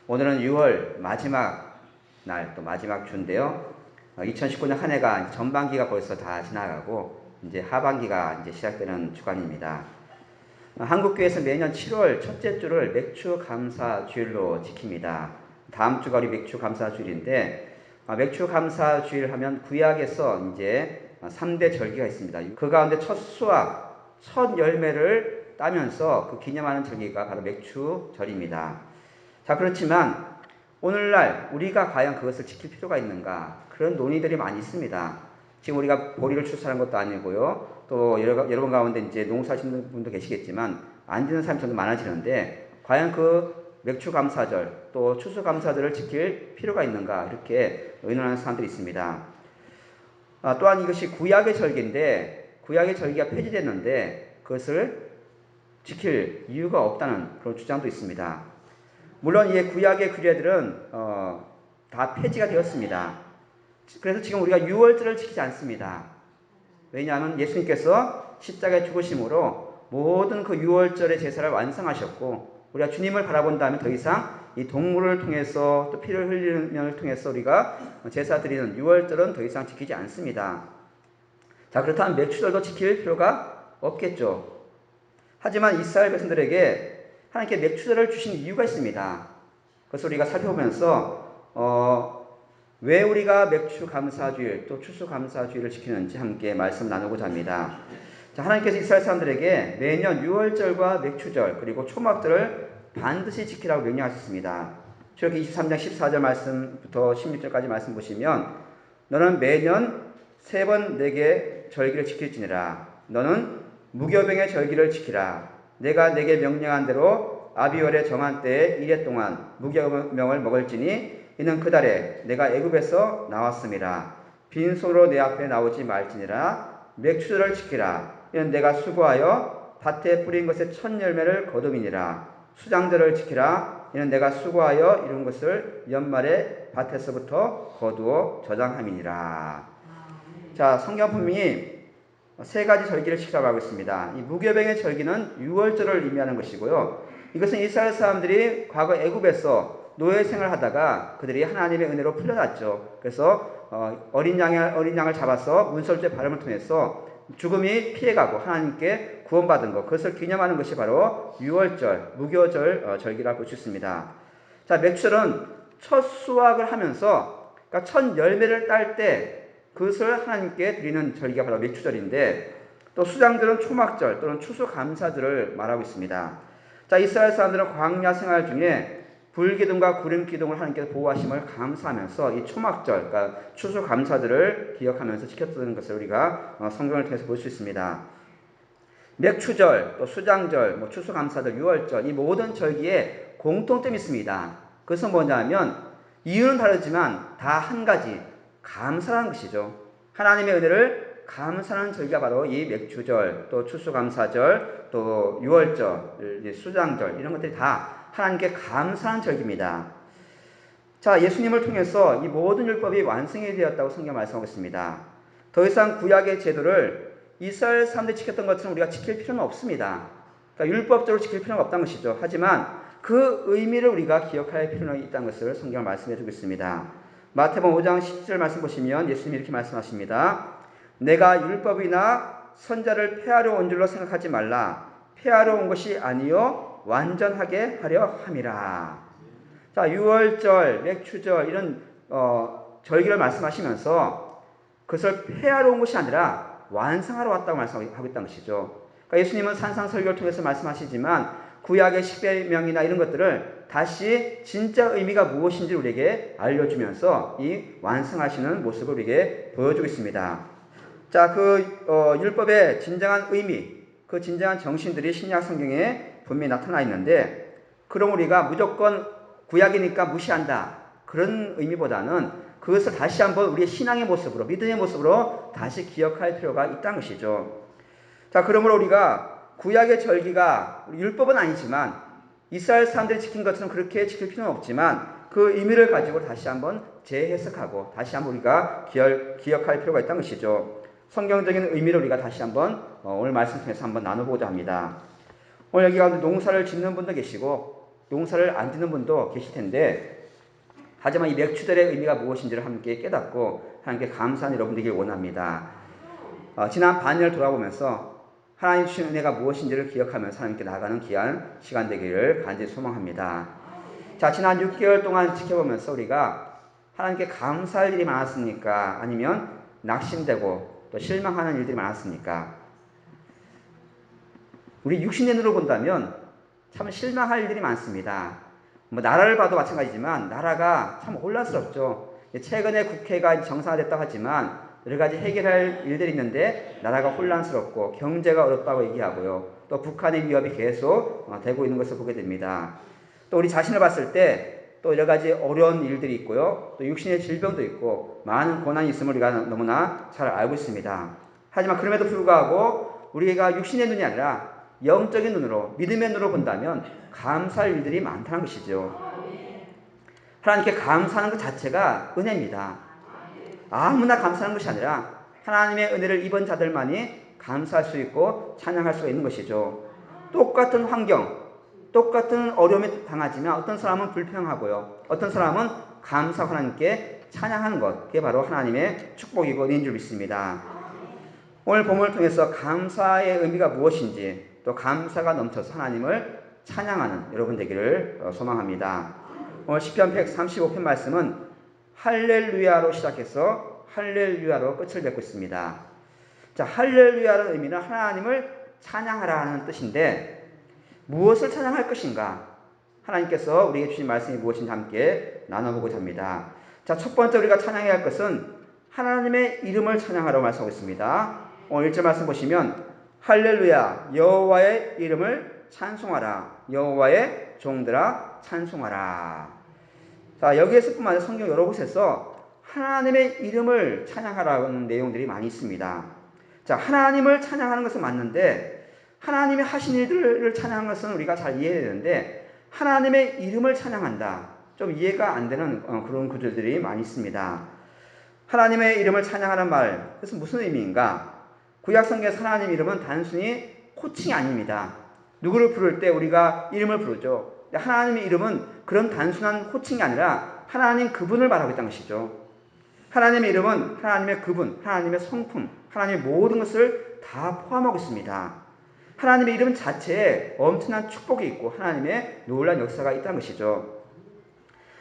오늘은 6월 마지막 날, 또 마지막 주인데요. 2019년 한 해가 전반기가 벌써 다 지나가고 이제 하반기가 이제 시작되는 주간입니다. 한국교회에서 매년 7월 첫째 주를 맥주 감사 주일로 지킵니다. 다음 주가 우리 맥주 감사 주일인데, 맥주 감사 주일 하면 구약에서 이제 3대 절기가 있습니다. 그 가운데 첫 수확, 첫 열매를 따면서 그 기념하는 절기가 바로 맥주절입니다. 자, 그렇지만 오늘날 우리가 과연 그것을 지킬 필요가 있는가? 그런 논의들이 많이 있습니다. 지금 우리가 보리를 출산한 것도 아니고요. 또 여러분 가운데 이제 농사 짓는 분도 계시겠지만 안 짓는 사람이 점점 많아지는데, 과연 그 맥주 감사절 또 추수 감사절을 지킬 필요가 있는가? 이렇게 의논하는 사람들이 있습니다. 또한 이것이 구약의 절기인데 구약의 절기가 폐지됐는데 그것을 지킬 이유가 없다는 그런 주장도 있습니다. 물론 이 구약의 규례들은 다 폐지가 되었습니다. 그래서 지금 우리가 6월절을 지키지 않습니다. 왜냐하면 예수님께서 십자가에 죽으심으로 모든 그 6월절의 제사를 완성하셨고, 우리가 주님을 바라본다면 더 이상 이 동물을 통해서 또 피를 흘리는 면을 통해서 우리가 제사 드리는 6월절은 더 이상 지키지 않습니다. 자, 그렇다면 맥주절도 지킬 필요가 없겠죠. 하지만 이스라엘 백성들에게 하나님께 맥주절을 주신 이유가 있습니다. 그것을 우리가 살펴보면서 왜 우리가 맥주 감사주일 또 추수 감사주일을 지키는지 함께 말씀 나누고자 합니다. 자, 하나님께서 이스라엘 사람들에게 매년 6월절과 맥주절 그리고 초막절을 반드시 지키라고 명령하셨습니다. 출애굽기 23장 14절 말씀부터 16절까지 말씀 보시면, 너는 매년 3번 내게 절기를 지킬지니라. 너는 무교병의 절기를 지키라. 내가 내게 명령한 대로 아비월에 정한 때에 1해 동안 무교병을 먹을지니 이는 그 달에 내가 애굽에서 나왔음이라. 빈손으로 내 앞에 나오지 말지니라. 맥주절을 지키라. 이는 내가 수고하여 밭에 뿌린 것의 첫 열매를 거둠이니라. 수장절을 지키라. 이는 내가 수고하여 이룬 것을 연말에 밭에서부터 거두어 저장함이니라. 자, 성경 분명히 3가지 절기를 지키라고 하고 있습니다. 이 무교병의 절기는 6월절을 의미하는 것이고요. 이것은 이스라엘 사람들이 과거 애굽에서 노예 생활을 하다가 그들이 하나님의 은혜로 풀려났죠. 그래서 어린 양을 잡아서 문설주의 발음을 통해서 죽음이 피해가고 하나님께 구원받은 것, 그것을 기념하는 것이 바로 6월절, 무교절 절기라고 볼 수 있습니다. 자, 맥주절은 첫 수확을 하면서, 그러니까 첫 열매를 딸 때 그것을 하나님께 드리는 절기가 바로 맥주절인데, 또 수장절은 초막절 또는 추수감사절을 말하고 있습니다. 자, 이스라엘 사람들은 광야 생활 중에 불기둥과 구름기둥을 하나님께서 보호하심을 감사하면서 이 초막절, 그러니까 추수감사절을 기억하면서 지켰던 것을 우리가 성경을 통해서 볼 수 있습니다. 맥주절, 또 수장절, 추수감사절, 6월절, 이 모든 절기에 공통점이 있습니다. 그것은 뭐냐면 이유는 다르지만 다 한 가지, 감사하는 것이죠. 하나님의 은혜를 감사하는 절기가 바로 이 맥주절, 또 추수감사절, 또 6월절, 수장절, 이런 것들이 다 하나님께 감사하는 절기입니다. 자, 예수님을 통해서 이 모든 율법이 완성이 되었다고 성경 말씀하고 있습니다. 더 이상 구약의 제도를 이스라엘 사람들이 지켰던 것처럼 우리가 지킬 필요는 없습니다. 그러니까 율법적으로 지킬 필요는 없다는 것이죠. 하지만 그 의미를 우리가 기억할 필요는 있다는 것을 성경을 말씀해 주고 있습니다. 마태복음 5장 10절 말씀 보시면 예수님이 이렇게 말씀하십니다. 내가 율법이나 선자를 폐하러 온 줄로 생각하지 말라. 폐하러 온 것이 아니요 완전하게 하려 함이라. 자, 6월절, 맥주절 이런 절기를 말씀하시면서 그것을 폐하러 온 것이 아니라 완성하러 왔다고 말씀하고 있다는 것이죠. 그러니까 예수님은 산상설교를 통해서 말씀하시지만 구약의 십계명이나 이런 것들을 다시 진짜 의미가 무엇인지 우리에게 알려주면서 이 완성하시는 모습을 우리에게 보여주고 있습니다. 자, 그 율법의 진정한 의미, 그 진정한 정신들이 신약 성경에 분명히 나타나 있는데, 그럼 우리가 무조건 구약이니까 무시한다, 그런 의미보다는 그것을 다시 한번 우리의 신앙의 모습으로, 믿음의 모습으로 다시 기억할 필요가 있다는 것이죠. 자, 그러므로 우리가 구약의 절기가 율법은 아니지만 이스라엘 사람들이 지킨 것처럼 그렇게 지킬 필요는 없지만 그 의미를 가지고 다시 한번 재해석하고 다시 한번 우리가 기억할 필요가 있다는 것이죠. 성경적인 의미를 우리가 다시 한번 오늘 말씀 통해서 한번 나눠보고자 합니다. 오늘 여기 가운데 농사를 짓는 분도 계시고 용서를 안 주는 분도 계실 텐데, 하지만 이 맥주들의 의미가 무엇인지를 함께 깨닫고 하나님께 감사한 여러분 되길 원합니다. 지난 반년을 돌아보면서 하나님 주신 은혜가 무엇인지를 기억하면서 하나님께 나아가는 귀한 시간 되기를 간절히 소망합니다. 자, 지난 6개월 동안 지켜보면서 우리가 하나님께 감사할 일이 많았습니까? 아니면 낙심되고 또 실망하는 일들이 많았습니까? 우리 육신의 눈으로 본다면 참 실망할 일들이 많습니다. 나라를 봐도 마찬가지지만 나라가 참 혼란스럽죠. 최근에 국회가 정상화됐다고 하지만 여러 가지 해결할 일들이 있는데 나라가 혼란스럽고 경제가 어렵다고 얘기하고요. 또 북한의 위협이 계속 되고 있는 것을 보게 됩니다. 또 우리 자신을 봤을 때 또 여러 가지 어려운 일들이 있고요. 또 육신의 질병도 있고 많은 고난이 있음을 우리가 너무나 잘 알고 있습니다. 하지만 그럼에도 불구하고 우리가 육신의 눈이 아니라 영적인 눈으로, 믿음의 눈으로 본다면 감사할 일들이 많다는 것이죠. 하나님께 감사하는 것 자체가 은혜입니다. 아무나 감사하는 것이 아니라 하나님의 은혜를 입은 자들만이 감사할 수 있고 찬양할 수가 있는 것이죠. 똑같은 환경, 똑같은 어려움에 당하지만 어떤 사람은 불평하고요. 어떤 사람은 감사 하나님께 찬양하는 것, 그게 바로 하나님의 축복이고 은혜인 줄 믿습니다. 오늘 본문을 통해서 감사의 의미가 무엇인지, 또 감사가 넘쳐서 하나님을 찬양하는 여러분 되기를 소망합니다. 오늘 시편 135편 말씀은 할렐루야로 시작해서 할렐루야로 끝을 맺고 있습니다. 자, 할렐루야의 의미는 하나님을 찬양하라는 뜻인데 무엇을 찬양할 것인가? 하나님께서 우리에게 주신 말씀이 무엇인지 함께 나눠보고자 합니다. 자, 첫 번째 우리가 찬양해야 할 것은 하나님의 이름을 찬양하라고 말씀하고 있습니다. 오늘 1절 말씀 보시면 할렐루야 여호와의 이름을 찬송하라. 여호와의 종들아 찬송하라. 자, 여기에서뿐만 아니라 성경 여러 곳에서 하나님의 이름을 찬양하라는 내용들이 많이 있습니다. 자, 하나님을 찬양하는 것은 맞는데 하나님이 하신 일들을 찬양하는 것은 우리가 잘 이해되는데 하나님의 이름을 찬양한다. 좀 이해가 안 되는 그런 구절들이 많이 있습니다. 하나님의 이름을 찬양하는 말, 그것은 무슨 의미인가? 구약성경에서 하나님 이름은 단순히 호칭이 아닙니다. 누구를 부를 때 우리가 이름을 부르죠. 하나님의 이름은 그런 단순한 호칭이 아니라 하나님 그분을 말하고 있다는 것이죠. 하나님의 이름은 하나님의 그분, 하나님의 성품, 하나님의 모든 것을 다 포함하고 있습니다. 하나님의 이름 자체에 엄청난 축복이 있고 하나님의 놀라운 역사가 있다는 것이죠.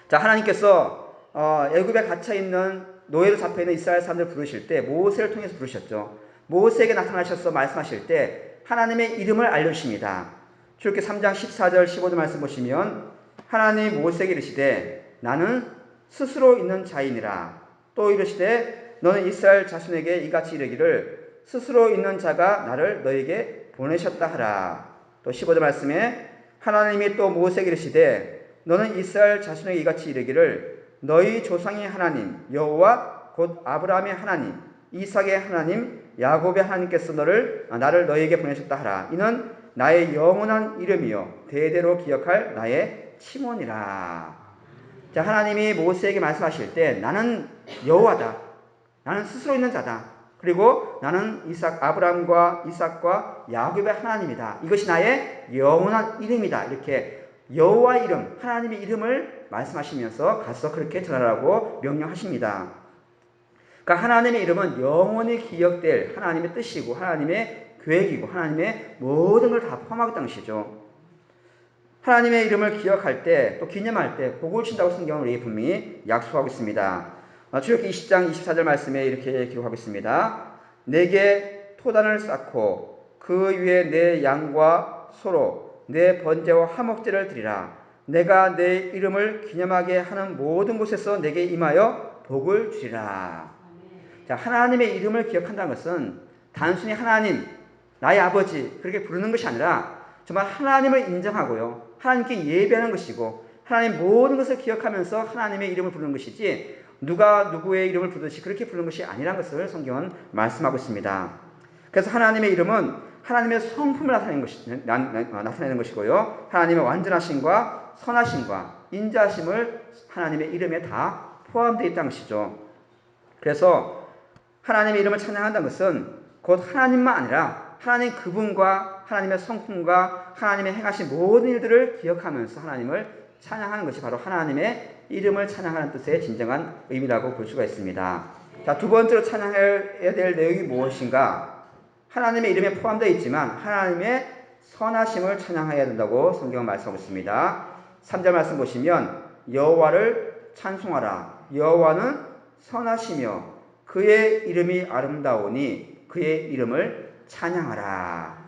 자, 하나님께서 애굽에 갇혀있는 노예로 잡혀있는 이스라엘 사람들을 부르실 때 모세를 통해서 부르셨죠. 모세에게 나타나셔서 말씀하실 때 하나님의 이름을 알려주십니다. 출애굽기 3장 14절 15절 말씀 보시면 하나님이 모세에게 이르시되 나는 스스로 있는 자이니라. 또 이르시되 너는 이스라엘 자손에게 이같이 이르기를 스스로 있는 자가 나를 너에게 보내셨다 하라. 또 15절 말씀에 하나님이 또 모세에게 이르시되 너는 이스라엘 자손에게 이같이 이르기를 너희 조상의 하나님 여호와 곧 아브라함의 하나님 이삭의 하나님 야곱의 하나님께서 나를 너에게 보내셨다 하라. 이는 나의 영원한 이름이요 대대로 기억할 나의 칭원이라. 자, 하나님이 모세에게 말씀하실 때 나는 여호와다. 나는 스스로 있는 자다. 그리고 나는 아브라함과 이삭과 야곱의 하나님이다. 이것이 나의 영원한 이름이다. 이렇게 여호와의 이름, 하나님의 이름을 말씀하시면서 가서 그렇게 전하라고 명령하십니다. 그러니까 하나님의 이름은 영원히 기억될 하나님의 뜻이고 하나님의 계획이고 하나님의 모든 걸 다 포함하겠다는 것이죠. 하나님의 이름을 기억할 때 또 기념할 때 복을 준다고 성경은 우리에게 분명히 약속하고 있습니다. 출애굽기 20장 24절 말씀에 이렇게 기록하고 있습니다. 내게 토단을 쌓고 그 위에 내 양과 소로 내 번제와 화목제를 드리라. 내가 내 이름을 기념하게 하는 모든 곳에서 내게 임하여 복을 주리라. 자, 하나님의 이름을 기억한다는 것은 단순히 하나님, 나의 아버지 그렇게 부르는 것이 아니라 정말 하나님을 인정하고요. 하나님께 예배하는 것이고 하나님 모든 것을 기억하면서 하나님의 이름을 부르는 것이지 누가 누구의 이름을 부르듯이 그렇게 부르는 것이 아니라는 것을 성경은 말씀하고 있습니다. 그래서 하나님의 이름은 하나님의 성품을 나타내는 것이고요. 하나님의 완전하심과 선하심과 인자하심을 하나님의 이름에 다 포함되어 있다는 것이죠. 그래서 하나님의 이름을 찬양한다는 것은 곧 하나님만 아니라 하나님 그분과 하나님의 성품과 하나님의 행하신 모든 일들을 기억하면서 하나님을 찬양하는 것이 바로 하나님의 이름을 찬양하는 뜻의 진정한 의미라고 볼 수가 있습니다. 자, 두 번째로 찬양해야 될 내용이 무엇인가? 하나님의 이름에 포함되어 있지만 하나님의 선하심을 찬양해야 된다고 성경은 말씀하고 있습니다. 3절 말씀 보시면 여호와를 찬송하라. 여호와는 선하시며 그의 이름이 아름다우니 그의 이름을 찬양하라.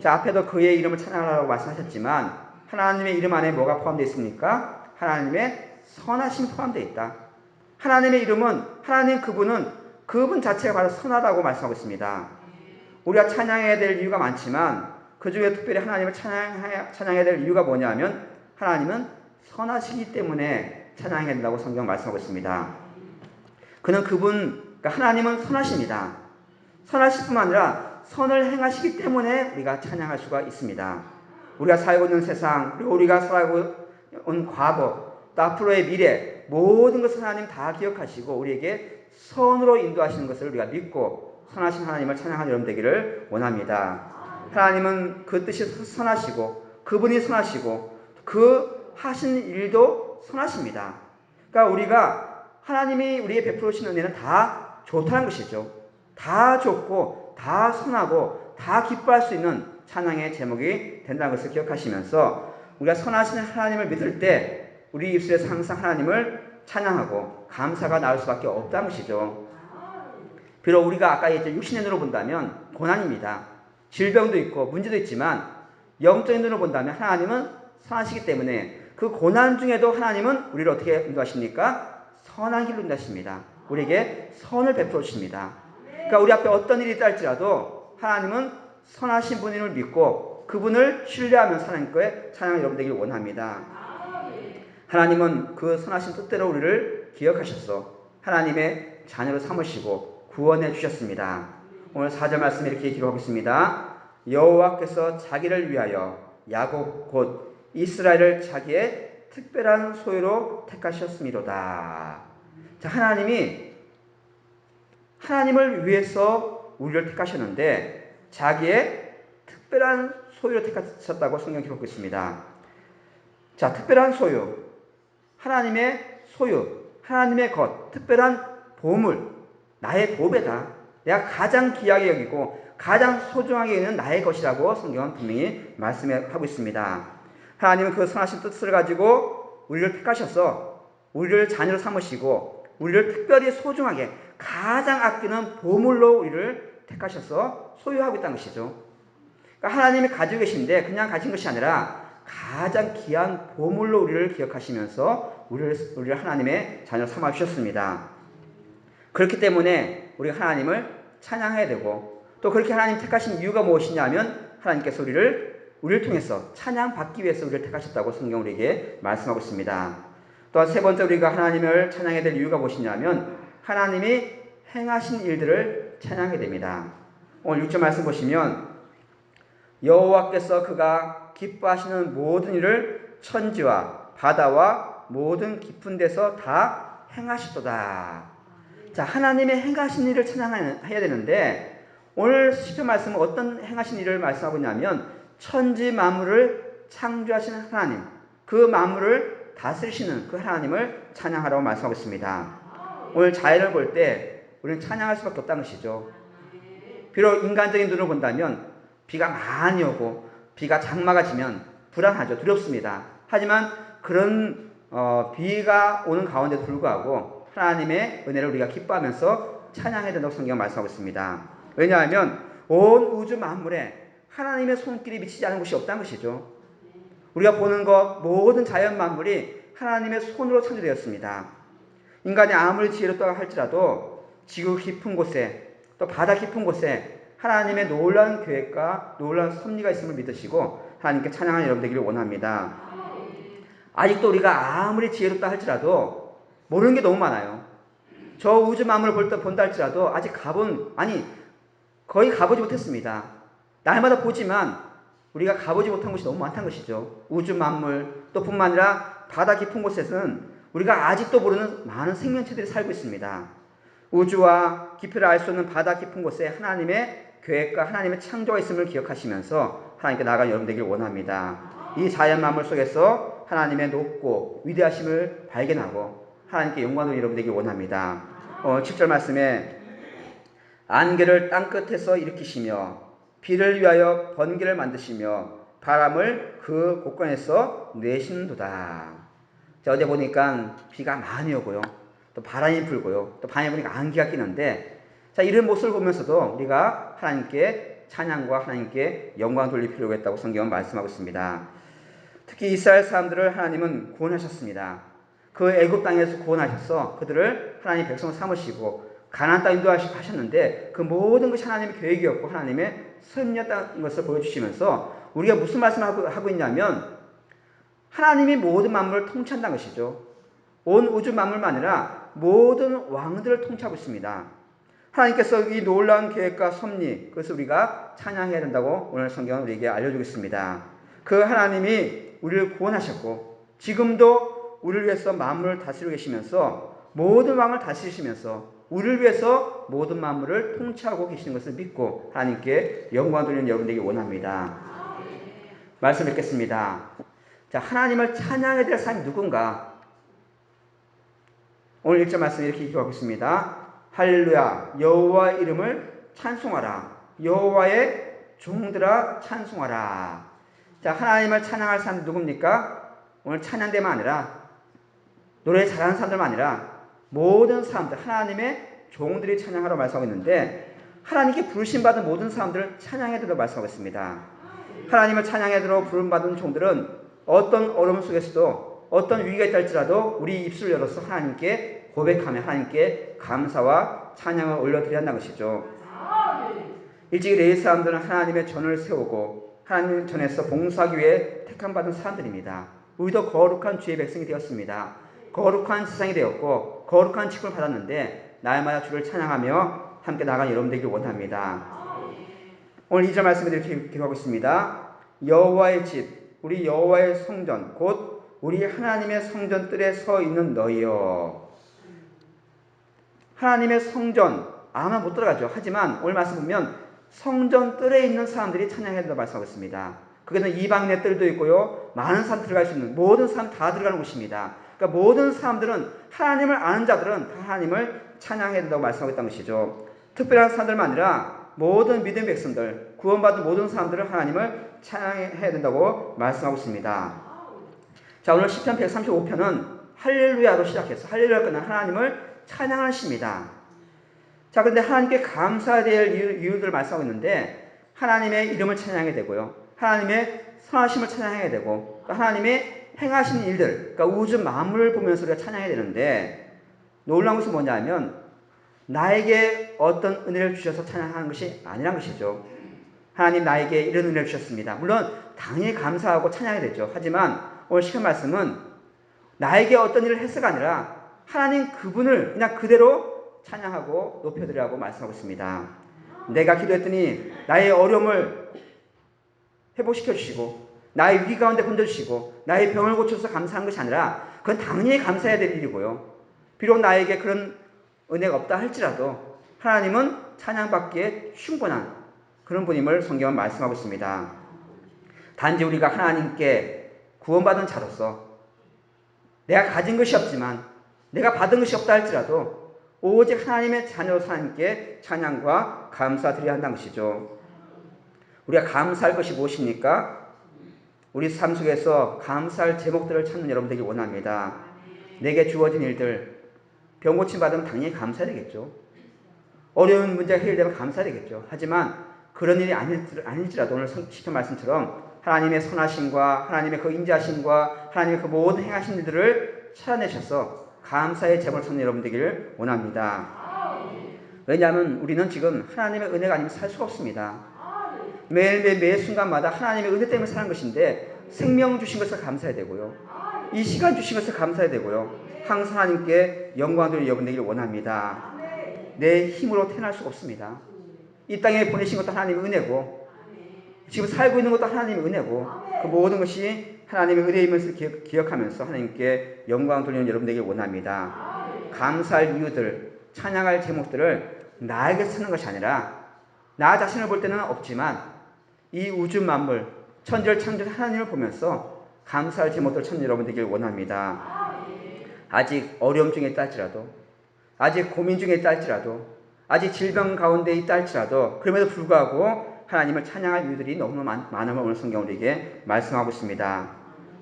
자, 앞에도 그의 이름을 찬양하라고 말씀하셨지만 하나님의 이름 안에 뭐가 포함되어 있습니까? 하나님의 선하심이 포함되어 있다. 하나님의 이름은 하나님 그분 자체가 바로 선하다고 말씀하고 있습니다. 우리가 찬양해야 될 이유가 많지만 그 중에 특별히 하나님을 찬양해야 될 이유가 뭐냐면 하나님은 선하시기 때문에 찬양해야 된다고 성경 말씀하고 있습니다. 그러니까 하나님은 선하십니다. 선하실 뿐만 아니라 선을 행하시기 때문에 우리가 찬양할 수가 있습니다. 우리가 살고 있는 세상, 그리고 우리가 살고 온 과거, 또 앞으로의 미래, 모든 것을 하나님 다 기억하시고 우리에게 선으로 인도하시는 것을 우리가 믿고 선하신 하나님을 찬양하는 여러분 되기를 원합니다. 하나님은 그 뜻이 선하시고 그분이 선하시고 그 하신 일도 선하십니다. 그러니까 우리가 하나님이 우리에게 베풀어 주신 은혜는 다 좋다는 것이죠. 다 좋고 다 선하고 다 기뻐할 수 있는 찬양의 제목이 된다는 것을 기억하시면서 우리가 선하신 하나님을 믿을 때 우리 입술에서 항상 하나님을 찬양하고 감사가 나올 수밖에 없다는 것이죠. 비록 우리가 아까 이제 육신의 눈으로 본다면 고난입니다. 질병도 있고 문제도 있지만 영적인 눈으로 본다면 하나님은 선하시기 때문에 그 고난 중에도 하나님은 우리를 어떻게 인도하십니까? 선한 길로 인도하십니다. 우리에게 선을 베풀어 주십니다. 그러니까 우리 앞에 어떤 일이 있다 할지라도 하나님은 선하신 분임을 믿고 그분을 신뢰하면서 하나님께 찬양을 여러분 되기를 원합니다. 하나님은 그 선하신 뜻대로 우리를 기억하셔서 하나님의 자녀로 삼으시고 구원해 주셨습니다. 오늘 4절 말씀에 이렇게 기록하겠습니다. 여호와께서 자기를 위하여 야곱 곧 이스라엘을 자기의 특별한 소유로 택하셨음이로다. 자, 하나님을 위해서 우리를 택하셨는데 자기의 특별한 소유로 택하셨다고 성경 기록하고 있습니다. 자, 특별한 소유, 하나님의 소유, 하나님의 것, 특별한 보물, 나의 보배다. 내가 가장 귀하게 여기고 가장 소중하게 여기는 나의 것이라고 성경은 분명히 말씀하고 있습니다. 하나님은 그 선하신 뜻을 가지고 우리를 택하셔서 우리를 자녀로 삼으시고 우리를 특별히 소중하게 가장 아끼는 보물로 우리를 택하셔서 소유하고 있다는 것이죠. 그러니까 하나님이 가지고 계신데 그냥 가진 것이 아니라 가장 귀한 보물로 우리를 기억하시면서 우리를 하나님의 자녀로 삼아 주셨습니다. 그렇기 때문에 우리가 하나님을 찬양해야 되고 또 그렇게 하나님 택하신 이유가 무엇이냐면 하나님께서 우리를 통해서 찬양받기 위해서 우리를 택하셨다고 성경 우리에게 말씀하고 있습니다. 또한 세 번째 우리가 하나님을 찬양해야 될 이유가 무엇이냐면 하나님이 행하신 일들을 찬양해야 됩니다. 오늘 6절 말씀 보시면 여호와께서 그가 기뻐하시는 모든 일을 천지와 바다와 모든 깊은 데서 다 행하셨도다. 자, 하나님의 행하신 일을 찬양해야 되는데 오늘 시편 말씀은 어떤 행하신 일을 말씀하고 있냐면 천지 만물을 창조하시는 하나님, 그 만물을 다스리시는 그 하나님을 찬양하라고 말씀하고 있습니다. 오늘 자연을 볼 때 우리는 찬양할 수밖에 없다는 것이죠. 비록 인간적인 눈으로 본다면 비가 많이 오고 비가 장마가 지면 불안하죠. 두렵습니다. 하지만 그런 비가 오는 가운데도 불구하고 하나님의 은혜를 우리가 기뻐하면서 찬양해야 된다고 성경은 말씀하고 있습니다. 왜냐하면 온 우주 만물에 하나님의 손길이 미치지 않은 곳이 없다는 것이죠. 우리가 보는 것 모든 자연 만물이 하나님의 손으로 창조되었습니다. 인간이 아무리 지혜롭다고 할지라도 지구 깊은 곳에 또 바다 깊은 곳에 하나님의 놀라운 계획과 놀라운 섭리가 있음을 믿으시고 하나님께 찬양하는 여러분 되기를 원합니다. 아직도 우리가 아무리 지혜롭다 할지라도 모르는 게 너무 많아요. 저 우주 만물을 본다 할지라도 아직 거의 가보지 못했습니다. 날마다 보지만 우리가 가보지 못한 곳이 너무 많다는 것이죠. 우주 만물 또 뿐만 아니라 바다 깊은 곳에서는 우리가 아직도 모르는 많은 생명체들이 살고 있습니다. 우주와 깊이를 알 수 없는 바다 깊은 곳에 하나님의 계획과 하나님의 창조가 있음을 기억하시면서 하나님께 나아가는 여러분 되길 원합니다. 이 자연 만물 속에서 하나님의 높고 위대하심을 발견하고 하나님께 영광을 여러분 되길 원합니다. 7절 말씀에 안개를 땅끝에서 일으키시며 비를 위하여 번개를 만드시며 바람을 그 곳간에서 내시는도다. 자, 어제 보니까 비가 많이 오고요. 또 바람이 불고요. 또 밤에 보니까 안개가 끼는데, 자, 이런 모습을 보면서도 우리가 하나님께 찬양과 하나님께 영광 돌릴 필요가 있다고 성경은 말씀하고 있습니다. 특히 이스라엘 사람들을 하나님은 구원하셨습니다. 그 애굽 땅에서 구원하셔서 그들을 하나님 백성 삼으시고 가나안 땅 인도하셨는데 그 모든 것이 하나님의 계획이었고 하나님의 섭리였다는 것을 보여주시면서 우리가 무슨 말씀을 하고 있냐면 하나님이 모든 만물을 통치한다는 것이죠. 온 우주 만물만 아니라 모든 왕들을 통치하고 있습니다. 하나님께서 이 놀라운 계획과 섭리, 그것을 우리가 찬양해야 된다고 오늘 성경은 우리에게 알려주고 있습니다. 그 하나님이 우리를 구원하셨고 지금도 우리를 위해서 만물을 다스리고 계시면서 모든 왕을 다스리시면서 우리를 위해서 모든 만물을 통치하고 계시는 것을 믿고 하나님께 영광 돌리는 여러분 되기 원합니다. 말씀 뵙겠습니다. 자, 하나님을 찬양해야 될 사람이 누군가? 오늘 1절 말씀 이렇게 기록하고 있습니다. 할렐루야, 여호와의 이름을 찬송하라. 여호와의 종들아 찬송하라. 자, 하나님을 찬양할 사람이 누굽니까? 오늘 찬양대만 아니라 노래 잘하는 사람들만 아니라 모든 사람들, 하나님의 종들이 찬양하라고 말씀하고 있는데 하나님께 부르심받은 모든 사람들을 찬양해 드리라고 말씀하고 있습니다. 하나님을 찬양해 드리러 부름받은 종들은 어떤 어려움 속에서도 어떤 위기가 있다 할지라도 우리 입술을 열어서 하나님께 고백하며 하나님께 감사와 찬양을 올려드려야 한다는 것이죠. 일찍이 레위 사람들은 하나님의 전을 세우고 하나님 전에서 봉사하기 위해 택함받은 사람들입니다. 우리도 거룩한 주의 백성이 되었습니다. 거룩한 세상이 되었고 거룩한 직분을 받았는데 날마다 주를 찬양하며 함께 나가는 여러분 되길 원합니다. 오늘 2절 말씀을 이렇게 기록하고 있습니다. 여호와의 집, 우리 여호와의 성전, 곧 우리 하나님의 성전 뜰에 서 있는 너희여. 하나님의 성전 아마 못 들어가죠. 하지만 오늘 말씀 보면 성전 뜰에 있는 사람들이 찬양해야 된다고 말씀하고 있습니다. 거기는 이방인의 뜰도 있고요, 많은 사람 들어갈 수 있는 모든 사람 다 들어가는 곳입니다. 그러니까 모든 사람들은 하나님을 아는 자들은 다 하나님을 찬양해야 된다고 말씀하고 있다는 것이죠. 특별한 사람들만 아니라 모든 믿음의 백성들, 구원받은 모든 사람들은 하나님을 찬양해야 된다고 말씀하고 있습니다. 자, 오늘 시편 135편은 할렐루야로 시작해서 할렐루야 끝난 하나님을 찬양하는 시입니다. 자, 그런데 하나님께 감사해야 될 이유들을 말씀하고 있는데 하나님의 이름을 찬양해야 되고요, 하나님의 선하심을 찬양해야 되고, 하나님의 행하신 일들, 그러니까 우주 만물을 보면서 우리가 찬양해야 되는데 놀라운 것은 뭐냐면 나에게 어떤 은혜를 주셔서 찬양하는 것이 아니란 것이죠. 하나님 나에게 이런 은혜를 주셨습니다. 물론 당연히 감사하고 찬양해야 되죠. 하지만 오늘 시간 말씀은 나에게 어떤 일을 해서가 아니라 하나님 그분을 그냥 그대로 찬양하고 높여드리라고 말씀하고 있습니다. 내가 기도했더니 나의 어려움을 회복시켜 주시고 나의 위기 가운데 건져주시고 나의 병을 고쳐서 감사한 것이 아니라 그건 당연히 감사해야 될 일이고요, 비록 나에게 그런 은혜가 없다 할지라도 하나님은 찬양받기에 충분한 그런 분임을 성경은 말씀하고 있습니다. 단지 우리가 하나님께 구원받은 자로서 내가 가진 것이 없지만 내가 받은 것이 없다 할지라도 오직 하나님의 자녀로서 하나님께 찬양과 감사드려야 한다는 것이죠. 우리가 감사할 것이 무엇입니까? 우리 삶 속에서 감사할 제목들을 찾는 여러분 되길 원합니다. 내게 주어진 일들, 병 고침 받으면 당연히 감사해야 되겠죠. 어려운 문제가 해결되면 감사해야 되겠죠. 하지만 그런 일이 아닐지라도 오늘 시편 말씀처럼 하나님의 선하심과 하나님의 그 인자하심과 하나님의 그 모든 행하신 일들을 찾아내셔서 감사의 제목을 찾는 여러분 되기를 원합니다. 왜냐하면 우리는 지금 하나님의 은혜가 아니면 살 수가 없습니다. 매일매일 매 순간마다 하나님의 은혜 때문에 사는 것인데 생명 주신 것을 감사해야 되고요, 이 시간 주신 것을 감사해야 되고요, 항상 하나님께 영광 돌리는 여러분 되기를 원합니다. 내 힘으로 태어날 수가 없습니다. 이 땅에 보내신 것도 하나님의 은혜고 지금 살고 있는 것도 하나님의 은혜고 그 모든 것이 하나님의 은혜인 것을 기억하면서 하나님께 영광 돌리는 여러분 되기를 원합니다. 감사할 이유들, 찬양할 제목들을 나에게 찾는 것이 아니라 나 자신을 볼 때는 없지만 이 우주 만물, 천지를 창조한 하나님을 보면서 감사할 제목들 천 여러분 되길 원합니다. 아직 어려움 중에 있다 할지라도, 아직 고민 중에 있다 할지라도, 아직 질병 가운데 있다 할지라도, 그럼에도 불구하고 하나님을 찬양할 이유들이 너무 많음을 오늘 성경 우리에게 말씀하고 있습니다.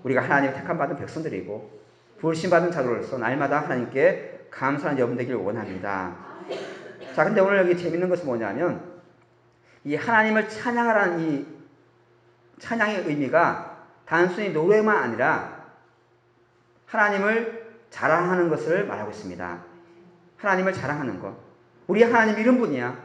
우리가 하나님의 택함받은 백성들이고 부르심받은 자로서 날마다 하나님께 감사하는 여러분 되길 원합니다. 자, 근데 오늘 여기 재밌는 것은 뭐냐면 이 하나님을 찬양하라는 이 찬양의 의미가 단순히 노래만 아니라 하나님을 자랑하는 것을 말하고 있습니다. 하나님을 자랑하는 것. 우리 하나님 이런 분이야.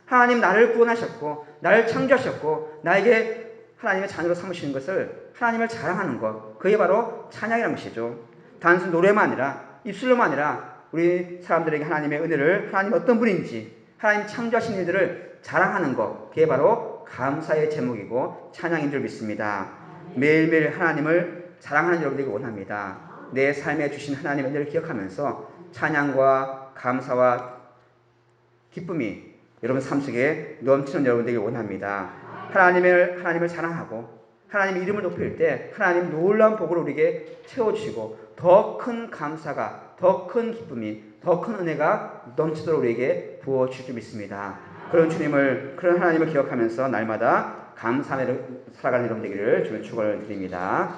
하나님 나를 구원하셨고 나를 창조하셨고 나에게 하나님의 자녀로 삼으시는 것을 하나님을 자랑하는 것. 그게 바로 찬양이라는 것이죠. 단순 노래만 아니라 입술로만 아니라 우리 사람들에게 하나님의 은혜를 하나님 어떤 분인지 하나님 창조하신 일들을 자랑하는 것. 그게 바로 감사의 제목이고 찬양인 줄 믿습니다. 매일매일 하나님을 자랑하는 여러분들이 원합니다. 내 삶에 주신 하나님의 은혜를 기억하면서 찬양과 감사와 기쁨이 여러분 삶 속에 넘치는 여러분들이 원합니다. 하나님을 자랑하고 하나님의 이름을 높일 때 하나님 놀라운 복을 우리에게 채워주시고 더 큰 감사가, 더 큰 기쁨이, 더 큰 은혜가 넘치도록 우리에게 부어주실 줄 믿습니다. 그런 주님을, 그런 하나님을 기억하면서 날마다 감사하며 살아가는 여러분 되기를 주님 축원을 드립니다.